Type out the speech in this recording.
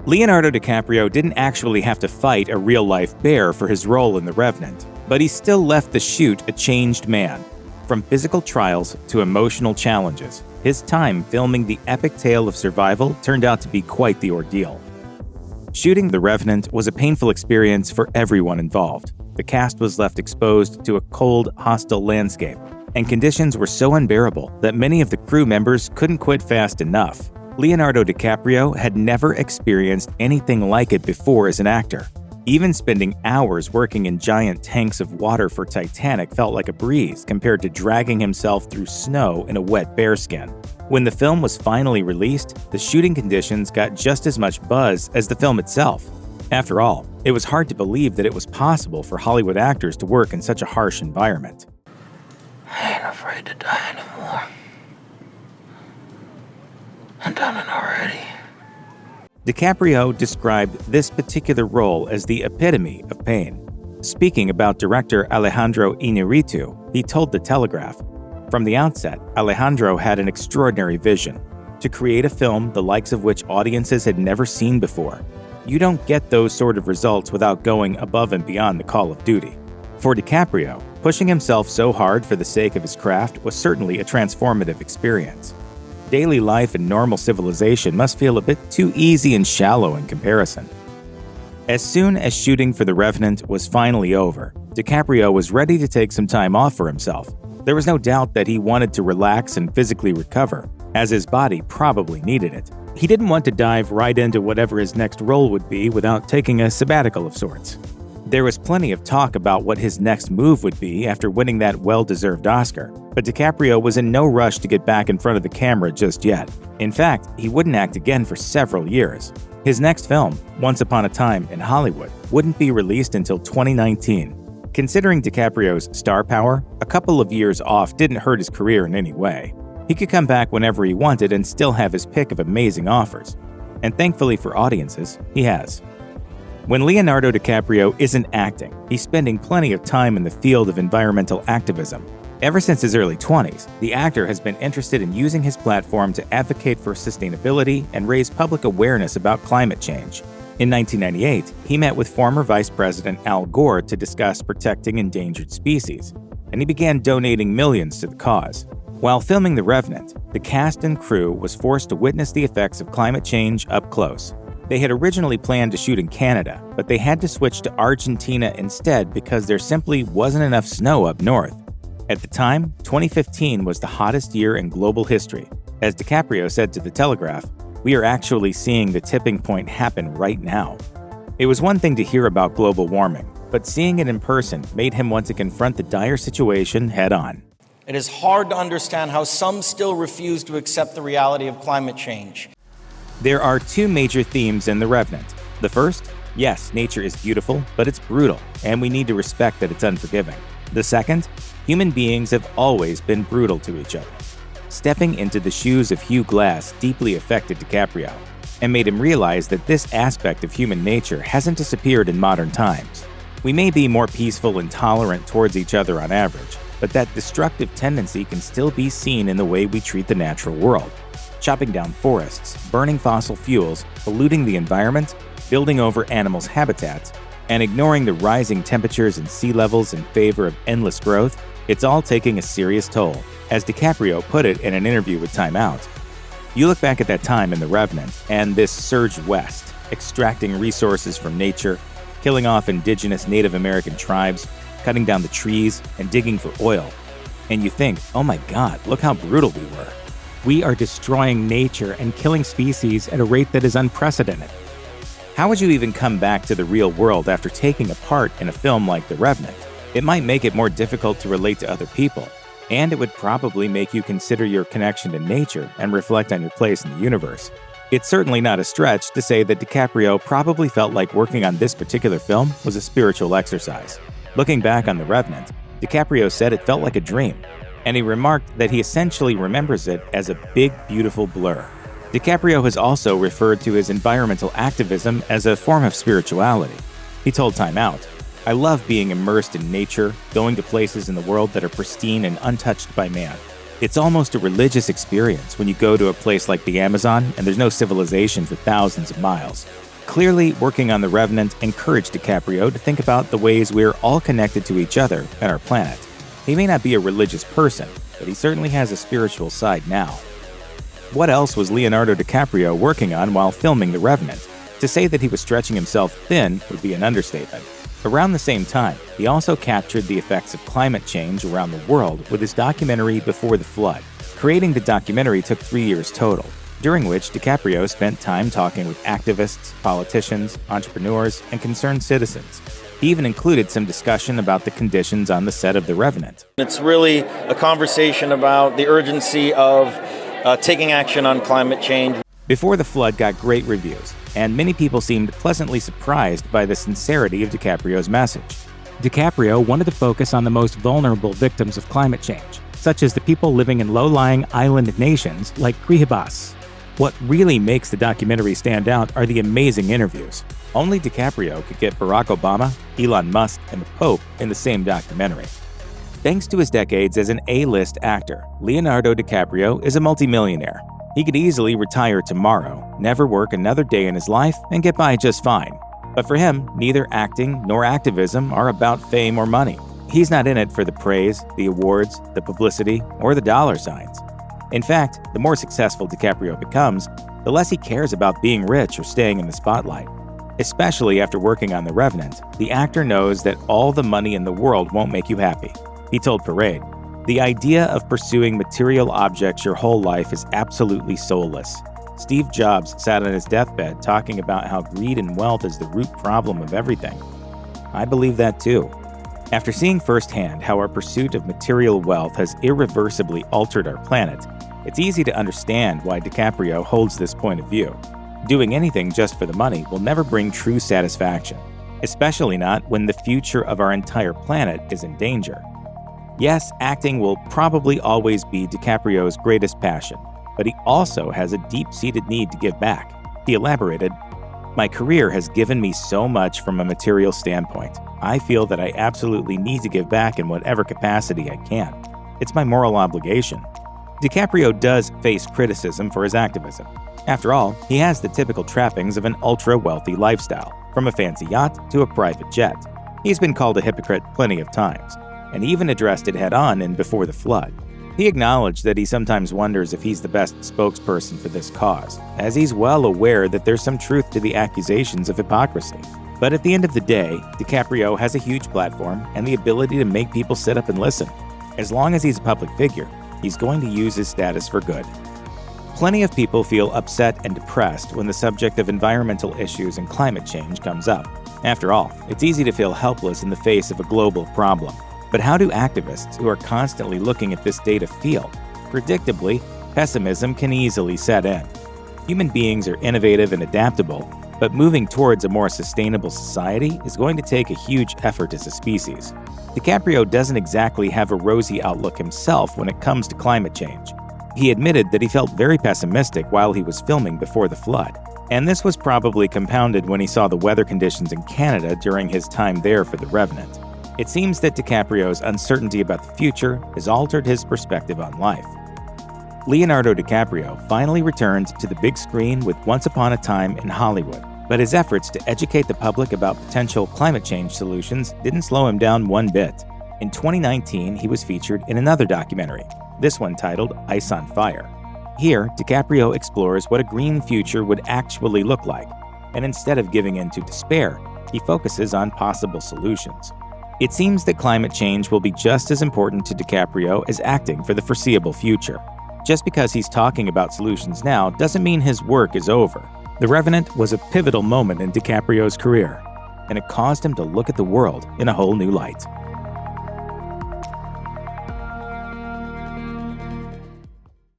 Leonardo DiCaprio didn't actually have to fight a real-life bear for his role in The Revenant, but he still left the shoot a changed man. From physical trials to emotional challenges, his time filming the epic tale of survival turned out to be quite the ordeal. Shooting The Revenant was a painful experience for everyone involved. The cast was left exposed to a cold, hostile landscape, and conditions were so unbearable that many of the crew members couldn't quit fast enough. Leonardo DiCaprio had never experienced anything like it before as an actor. Even spending hours working in giant tanks of water for Titanic felt like a breeze compared to dragging himself through snow in a wet bearskin. When the film was finally released, the shooting conditions got just as much buzz as the film itself. After all, it was hard to believe that it was possible for Hollywood actors to work in such a harsh environment. I ain't afraid to die anymore. I'm done it already. DiCaprio described this particular role as the epitome of pain. Speaking about director Alejandro Iñárritu, he told The Telegraph, "From the outset, Alejandro had an extraordinary vision, to create a film the likes of which audiences had never seen before. You don't get those sort of results without going above and beyond the call of duty." For DiCaprio, pushing himself so hard for the sake of his craft was certainly a transformative experience. Daily life and normal civilization must feel a bit too easy and shallow in comparison. As soon as shooting for The Revenant was finally over, DiCaprio was ready to take some time off for himself. There was no doubt that he wanted to relax and physically recover, as his body probably needed it. He didn't want to dive right into whatever his next role would be without taking a sabbatical of sorts. There was plenty of talk about what his next move would be after winning that well-deserved Oscar, but DiCaprio was in no rush to get back in front of the camera just yet. In fact, he wouldn't act again for several years. His next film, Once Upon a Time in Hollywood, wouldn't be released until 2019. Considering DiCaprio's star power, a couple of years off didn't hurt his career in any way. He could come back whenever he wanted and still have his pick of amazing offers. And thankfully for audiences, he has. When Leonardo DiCaprio isn't acting, he's spending plenty of time in the field of environmental activism. Ever since his early 20s, the actor has been interested in using his platform to advocate for sustainability and raise public awareness about climate change. In 1998, he met with former Vice President Al Gore to discuss protecting endangered species, and he began donating millions to the cause. While filming The Revenant, the cast and crew was forced to witness the effects of climate change up close. They had originally planned to shoot in Canada, but they had to switch to Argentina instead because there simply wasn't enough snow up north. At the time, 2015 was the hottest year in global history. As DiCaprio said to The Telegraph, "We are actually seeing the tipping point happen right now." It was one thing to hear about global warming, but seeing it in person made him want to confront the dire situation head-on. It is hard to understand how some still refuse to accept the reality of climate change. There are two major themes in The Revenant. The first, yes, nature is beautiful, but it's brutal, and we need to respect that it's unforgiving. The second, human beings have always been brutal to each other. Stepping into the shoes of Hugh Glass deeply affected DiCaprio, and made him realize that this aspect of human nature hasn't disappeared in modern times. We may be more peaceful and tolerant towards each other on average, but that destructive tendency can still be seen in the way we treat the natural world. Chopping down forests, burning fossil fuels, polluting the environment, building over animals' habitats, and ignoring the rising temperatures and sea levels in favor of endless growth, it's all taking a serious toll, as DiCaprio put it in an interview with Time Out. You look back at that time in The Revenant and this surge west, extracting resources from nature, killing off indigenous Native American tribes, cutting down the trees, and digging for oil. And you think, oh my God, look how brutal we were. We are destroying nature and killing species at a rate that is unprecedented. How would you even come back to the real world after taking a part in a film like The Revenant? It might make it more difficult to relate to other people, and it would probably make you consider your connection to nature and reflect on your place in the universe. It's certainly not a stretch to say that DiCaprio probably felt like working on this particular film was a spiritual exercise. Looking back on The Revenant, DiCaprio said it felt like a dream, and he remarked that he essentially remembers it as a big, beautiful blur. DiCaprio has also referred to his environmental activism as a form of spirituality. He told Time Out, "I love being immersed in nature, going to places in the world that are pristine and untouched by man. It's almost a religious experience when you go to a place like the Amazon and there's no civilization for thousands of miles. Clearly, working on The Revenant encouraged DiCaprio to think about the ways we're all connected to each other and our planet. He may not be a religious person, but he certainly has a spiritual side now. What else was Leonardo DiCaprio working on while filming The Revenant? To say that he was stretching himself thin would be an understatement. Around the same time, he also captured the effects of climate change around the world with his documentary Before the Flood. Creating the documentary took 3 years total, during which DiCaprio spent time talking with activists, politicians, entrepreneurs, and concerned citizens. He even included some discussion about the conditions on the set of The Revenant. It's really a conversation about the urgency of taking action on climate change. Before the Flood got great reviews, and many people seemed pleasantly surprised by the sincerity of DiCaprio's message. DiCaprio wanted to focus on the most vulnerable victims of climate change, such as the people living in low-lying island nations like Kiribati. What really makes the documentary stand out are the amazing interviews. Only DiCaprio could get Barack Obama, Elon Musk, and the Pope in the same documentary. Thanks to his decades as an A-list actor, Leonardo DiCaprio is a multimillionaire. He could easily retire tomorrow, never work another day in his life, and get by just fine. But for him, neither acting nor activism are about fame or money. He's not in it for the praise, the awards, the publicity, or the dollar signs. In fact, the more successful DiCaprio becomes, the less he cares about being rich or staying in the spotlight. Especially after working on The Revenant, the actor knows that all the money in the world won't make you happy. He told Parade, "The idea of pursuing material objects your whole life is absolutely soulless." Steve Jobs sat on his deathbed talking about how greed and wealth is the root problem of everything. I believe that too. After seeing firsthand how our pursuit of material wealth has irreversibly altered our planet, it's easy to understand why DiCaprio holds this point of view. Doing anything just for the money will never bring true satisfaction, especially not when the future of our entire planet is in danger. Yes, acting will probably always be DiCaprio's greatest passion, but he also has a deep-seated need to give back. He elaborated, "My career has given me so much from a material standpoint. I feel that I absolutely need to give back in whatever capacity I can. It's my moral obligation." DiCaprio does face criticism for his activism. After all, he has the typical trappings of an ultra-wealthy lifestyle, from a fancy yacht to a private jet. He's been called a hypocrite plenty of times, and even addressed it head-on in Before the Flood. He acknowledged that he sometimes wonders if he's the best spokesperson for this cause, as he's well aware that there's some truth to the accusations of hypocrisy. But at the end of the day, DiCaprio has a huge platform and the ability to make people sit up and listen. As long as he's a public figure, he's going to use his status for good. Plenty of people feel upset and depressed when the subject of environmental issues and climate change comes up. After all, it's easy to feel helpless in the face of a global problem. But how do activists who are constantly looking at this data feel? Predictably, pessimism can easily set in. Human beings are innovative and adaptable, but moving towards a more sustainable society is going to take a huge effort as a species. DiCaprio doesn't exactly have a rosy outlook himself when it comes to climate change. He admitted that he felt very pessimistic while he was filming Before the Flood, and this was probably compounded when he saw the weather conditions in Canada during his time there for The Revenant. It seems that DiCaprio's uncertainty about the future has altered his perspective on life. Leonardo DiCaprio finally returned to the big screen with Once Upon a Time in Hollywood, but his efforts to educate the public about potential climate change solutions didn't slow him down one bit. In 2019, he was featured in another documentary, this one titled Ice on Fire. Here, DiCaprio explores what a green future would actually look like, and instead of giving in to despair, he focuses on possible solutions. It seems that climate change will be just as important to DiCaprio as acting for the foreseeable future. Just because he's talking about solutions now doesn't mean his work is over. The Revenant was a pivotal moment in DiCaprio's career, and it caused him to look at the world in a whole new light.